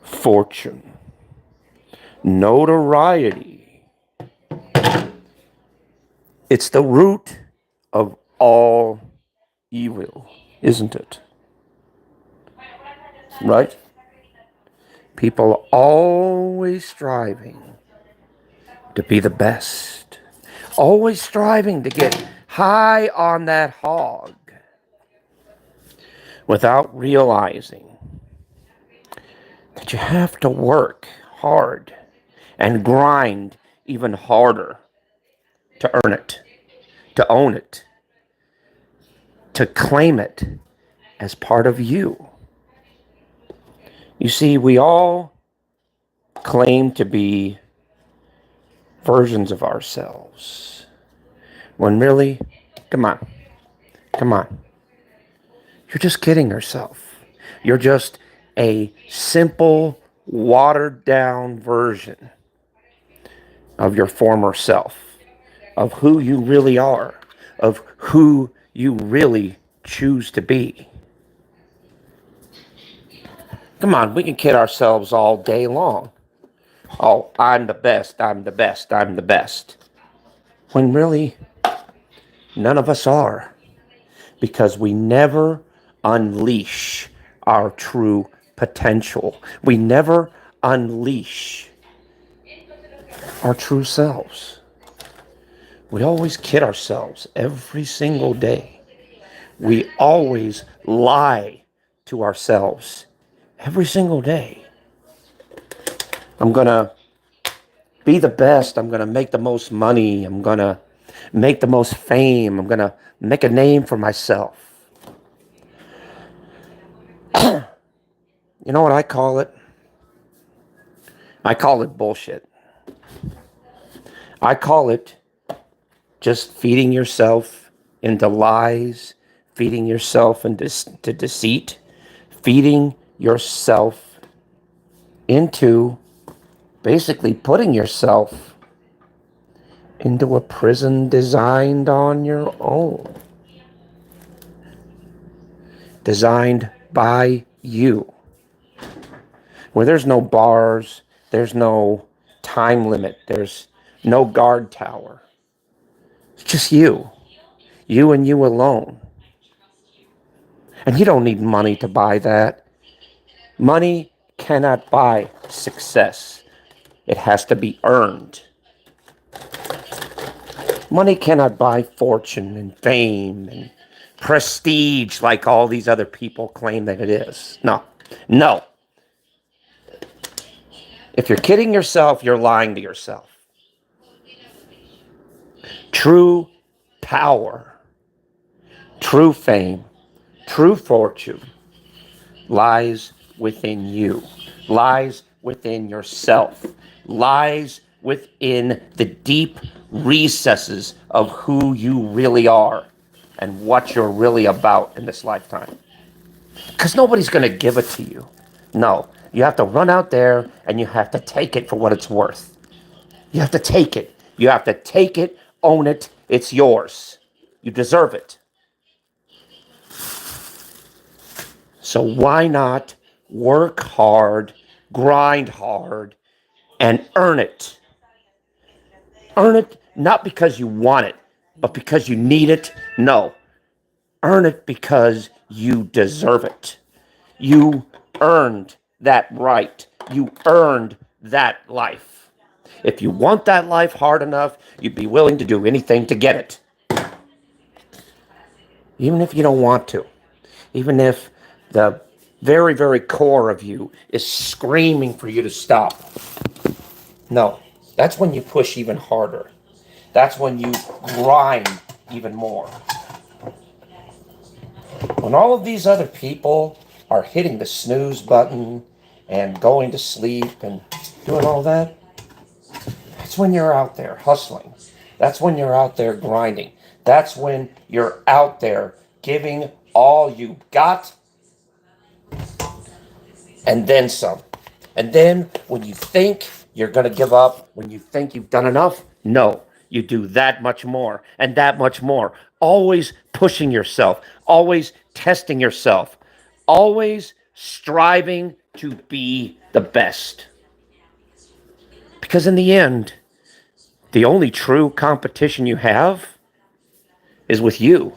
fortune, notoriety. It's the root of all evil, isn't it? Right? People always striving to be the best, always striving to get high on that hog without realizing that you have to work hard and grind even harder to earn it, to own it, to claim it as part of you. You see, we all claim to be versions of ourselves when really, come on, come on, you're just kidding yourself. You're just a simple, watered down version of your former self, of who you really are, of who you really choose to be. Come on, we can kid ourselves all day long. Oh, I'm the best, I'm the best, I'm the best. When really, none of us are. Because we never unleash our true potential. We never unleash our true selves. We always kid ourselves every single day. We always lie to ourselves every single day. I'm going to be the best. I'm going to make the most money. I'm going to make the most fame. I'm going to make a name for myself. You know what I call it? I call it bullshit. I call it just feeding yourself into lies, feeding yourself into deceit, feeding yourself into basically putting yourself into a prison designed on your own. Designed by you. Where there's no bars, there's no time limit, there's no guard tower. It's just you. You and you alone. And you don't need money to buy that. Money cannot buy success. It has to be earned. Money cannot buy fortune and fame and prestige like all these other people claim that it is. No. No. If you're kidding yourself, you're lying to yourself. True power, true fame, true fortune lies within you, lies within yourself, lies within the deep recesses of who you really are and what you're really about in this lifetime. Because nobody's going to give it to you. No, you have to run out there and you have to take it for what it's worth. You have to take it. You have to take it, own it. It's yours. You deserve it. So why not work hard, grind hard, and earn it? Earn it not because you want it, but because you need it. No. Earn it because you deserve it. You earned that right. You earned that life. If you want that life hard enough, you'd be willing to do anything to get it. Even if you don't want to. Even if the very, very core of you is screaming for you to stop. No, that's when you push even harder. That's when you grind even more. When all of these other people are hitting the snooze button and going to sleep and doing all that, that's when you're out there hustling. That's when you're out there grinding. That's when you're out there giving all you got and then some. And then when you think you're going to give up, when you think you've done enough, no, you do that much more and that much more. Always pushing yourself, always testing yourself, always striving to be the best. Because in the end, the only true competition you have is with you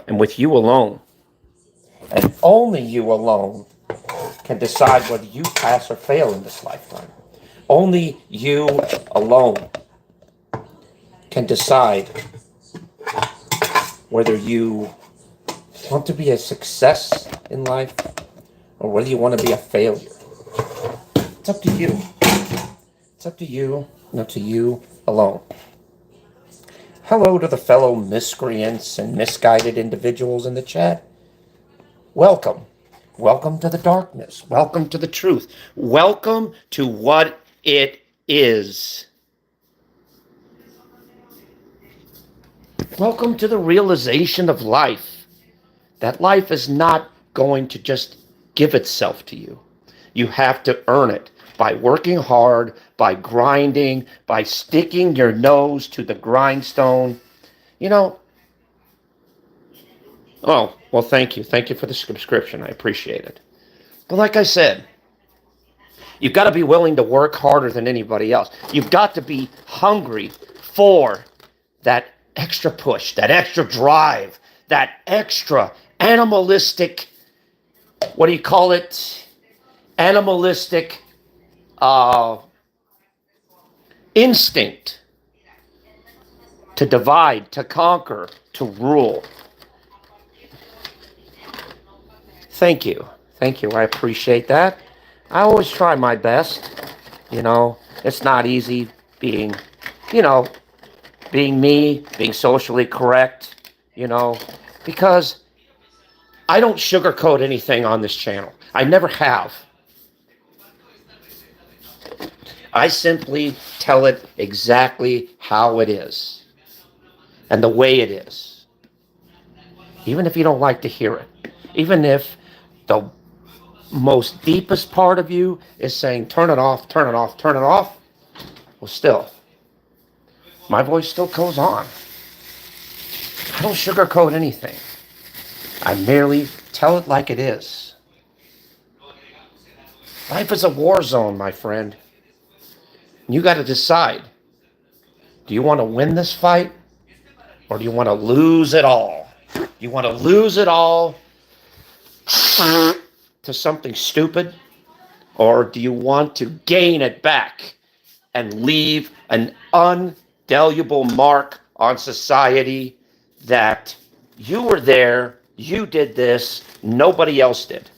and with you alone. And only you alone can decide whether you pass or fail in this lifetime. Only you alone can decide whether you want to be a success in life or whether you want to be a failure. It's up to you. It's up to you and up to you alone. Hello to the fellow miscreants and misguided individuals in the chat. Welcome. Welcome to the darkness. Welcome to the truth. Welcome to what it is. Welcome to the realization of life. That life is not going to just give itself to you. You have to earn it by working hard, by grinding, by sticking your nose to the grindstone. You know, oh, well, thank you. Thank you for the subscription. I appreciate it. But like I said, you've got to be willing to work harder than anybody else. You've got to be hungry for that extra push, that extra drive, that extra animalistic, what do you call it? Animalistic instinct to divide, to conquer, to rule. Thank you. Thank you. I appreciate that. I always try my best. You know, it's not easy being, being me, being socially correct, because I don't sugarcoat anything on this channel. I never have. I simply tell it exactly how it is and the way it is. Even if you don't like to hear it. Even if the most deepest part of you is saying, turn it off, turn it off, turn it off. Well, still, my voice still goes on. I don't sugarcoat anything. I merely tell it like it is. Life is a war zone, my friend. You got to decide. Do you want to win this fight? Or do you want to lose it all? You want to lose it all to something stupid? Or do you want to gain it back and leave an indelible mark on society that you were there, you did this, nobody else did.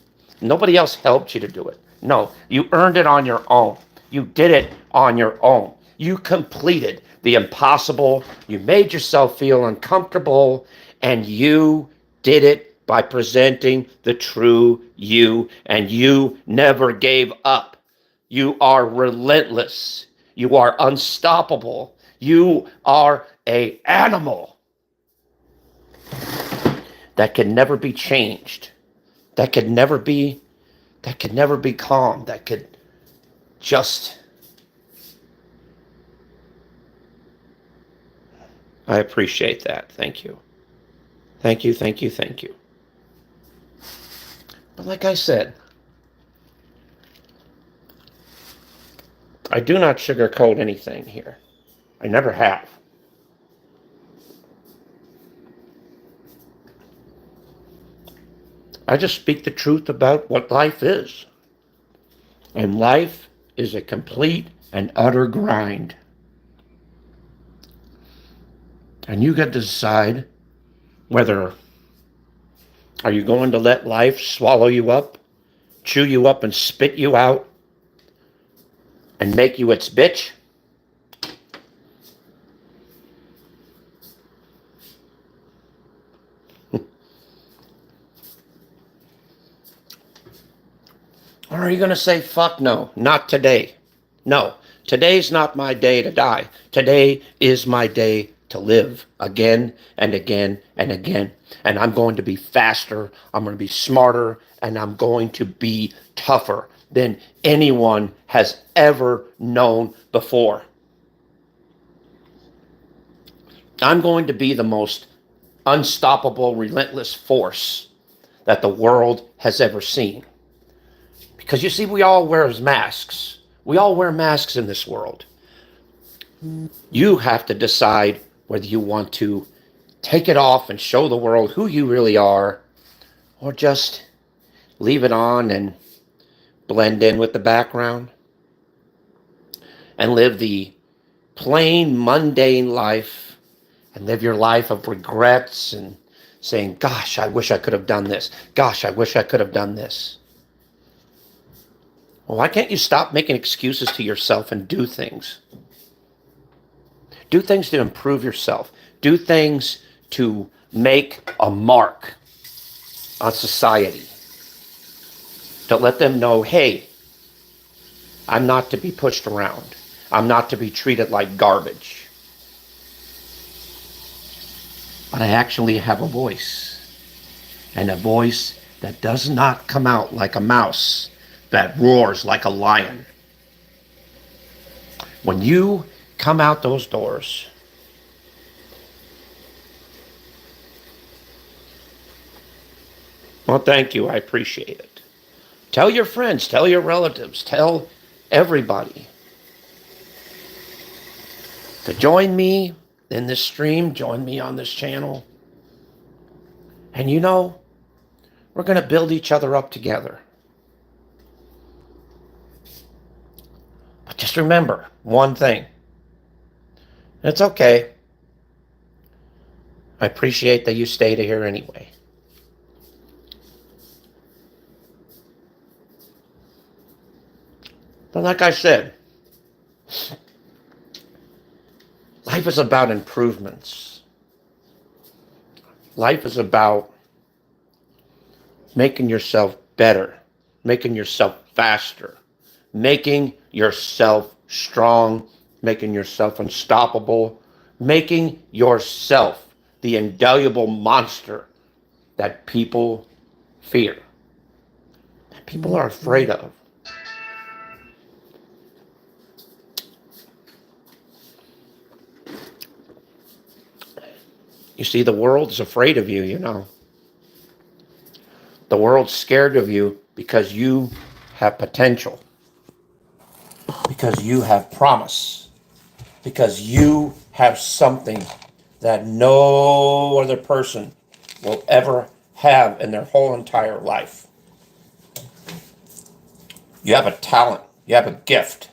Nobody else helped you to do it. No, you earned it on your own. You did it on your own. You completed the impossible. You made yourself feel uncomfortable, and you did it by presenting the true you, and you never gave up. You are relentless. You are unstoppable. You are an animal that can never be changed. That could never be calm. That could just... I appreciate that. Thank you. Thank you, thank you, thank you. But like I said, I do not sugarcoat anything here. I never have. I just speak the truth about what life is. And life is a complete and utter grind. And you get to decide whether are you going to let life swallow you up, chew you up and spit you out, and make you its bitch? Or are you going to say, fuck no, not today? No, today's not my day to die. Today is my day to live again and again and again. And I'm going to be faster, I'm going to be smarter, and I'm going to be tougher than anyone has ever known before. I'm going to be the most unstoppable, relentless force that the world has ever seen. Because you see, we all wear masks. We all wear masks in this world. You have to decide whether you want to take it off and show the world who you really are, or just leave it on and blend in with the background and live the plain, mundane life and live your life of regrets and saying, gosh, I wish I could have done this. Gosh, I wish I could have done this. Well, why can't you stop making excuses to yourself and do things? Do things to improve yourself. Do things to make a mark on society. To let them know, hey, I'm not to be pushed around. I'm not to be treated like garbage. But I actually have a voice. And a voice that does not come out like a mouse, that roars like a lion. When you come out those doors, well, thank you. I appreciate it. Tell your friends, tell your relatives, tell everybody to join me in this stream, join me on this channel. And you know, we're going to build each other up together. But just remember one thing. It's okay. I appreciate that you stayed here anyway. But like I said, life is about improvements. Life is about making yourself better, making yourself faster, making yourself strong, making yourself unstoppable, making yourself the indelible monster that people fear, that people are afraid of. You see, the world is afraid of you, you know. The world's scared of you because you have potential, because you have promise, because you have something that no other person will ever have in their whole entire life. You have a talent. You have a gift.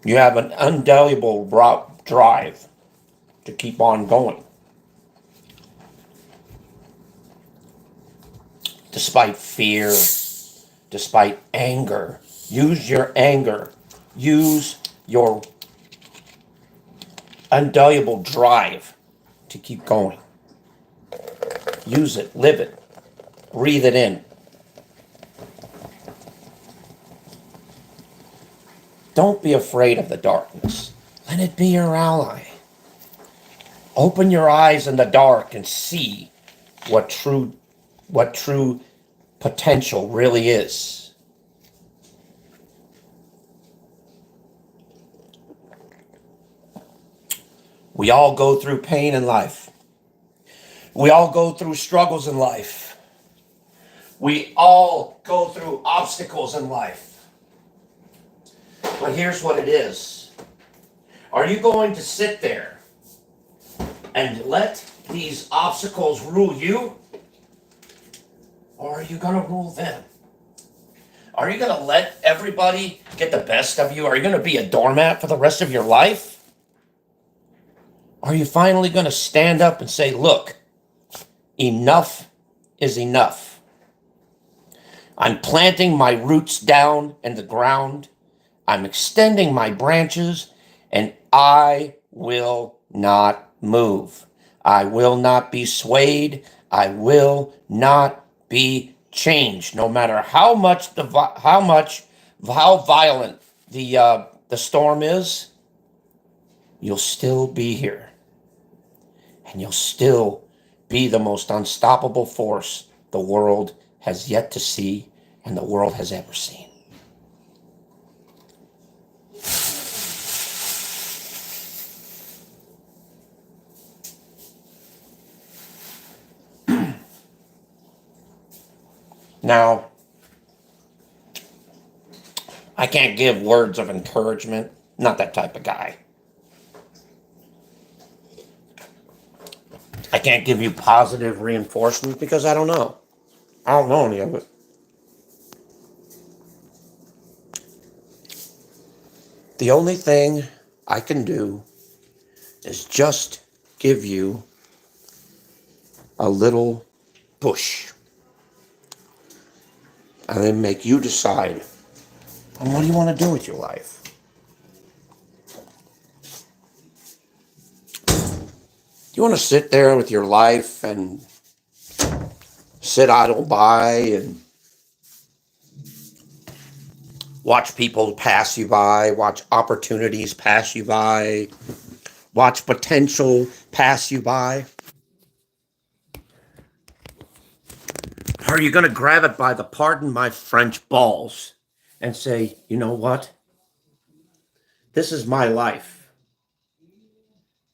You have an indelible drive to keep on going. Despite fear, despite anger. Use your anger. Use your indelible drive to keep going. Use it. Live it. Breathe it in. Don't be afraid of the darkness. Let it be your ally. Open your eyes in the dark and see what true potential really is. We all go through pain in life. We all go through struggles in life. We all go through obstacles in life. But here's what it is. Are you going to sit there and let these obstacles rule you? Or are you going to rule them? Are you going to let everybody get the best of you? Are you going to be a doormat for the rest of your life? Are you finally going to stand up and say, look, enough is enough. I'm planting my roots down in the ground. I'm extending my branches, and I will not move. I will not be swayed. I will not be changed. No matter how violent the storm is, you'll still be here, and you'll still be the most unstoppable force the world has yet to see and the world has ever seen. Now, I can't give words of encouragement. Not that type of guy. I can't give you positive reinforcement because I don't know. I don't know any of it. The only thing I can do is just give you a little push and then make you decide on what do you want to do with your life. Do you want to sit there with your life and sit idle by and watch people pass you by, watch opportunities pass you by, watch potential pass you by? Or are you going to grab it by the, pardon my French, balls and say, you know what? This is my life.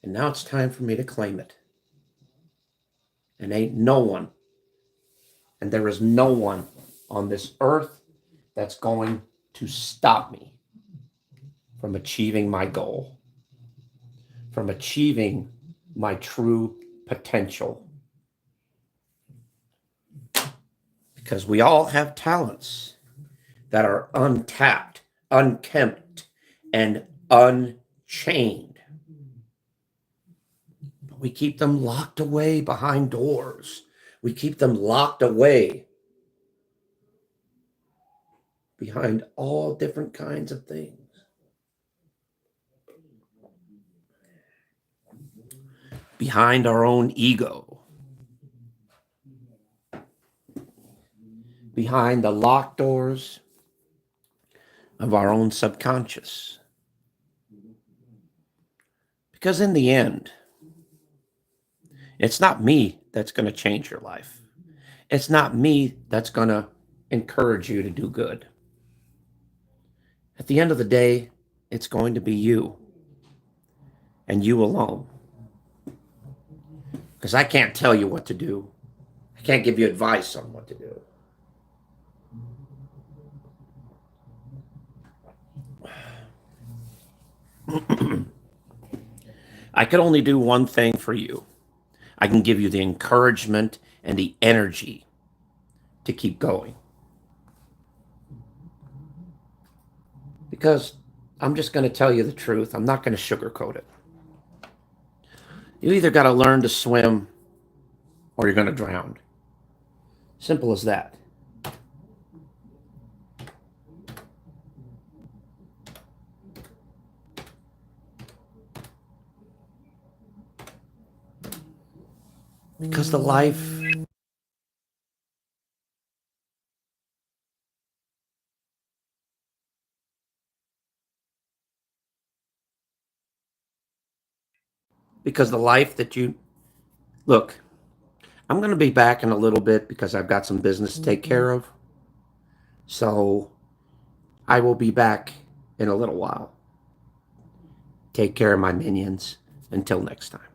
And now it's time for me to claim it. And ain't no one, and there is no one on this earth that's going to stop me from achieving my goal, from achieving my true potential. Because we all have talents that are untapped, unkempt, and unchained. But we keep them locked away behind doors. We keep them locked away behind all different kinds of things. Behind our own ego. Behind the locked doors of our own subconscious. Because in the end, it's not me that's going to change your life. It's not me that's going to encourage you to do good. At the end of the day, it's going to be you and you alone. Because I can't tell you what to do. I can't give you advice on what to do. I can only do one thing for you. I can give you the encouragement and the energy to keep going. Because I'm just going to tell you the truth. I'm not going to sugarcoat it. You either got to learn to swim or you're going to drown. Simple as that. Because the life that you look, I'm going to be back in a little bit because I've got some business to take care of. So I will be back in a little while. Take care of my minions. Until next time.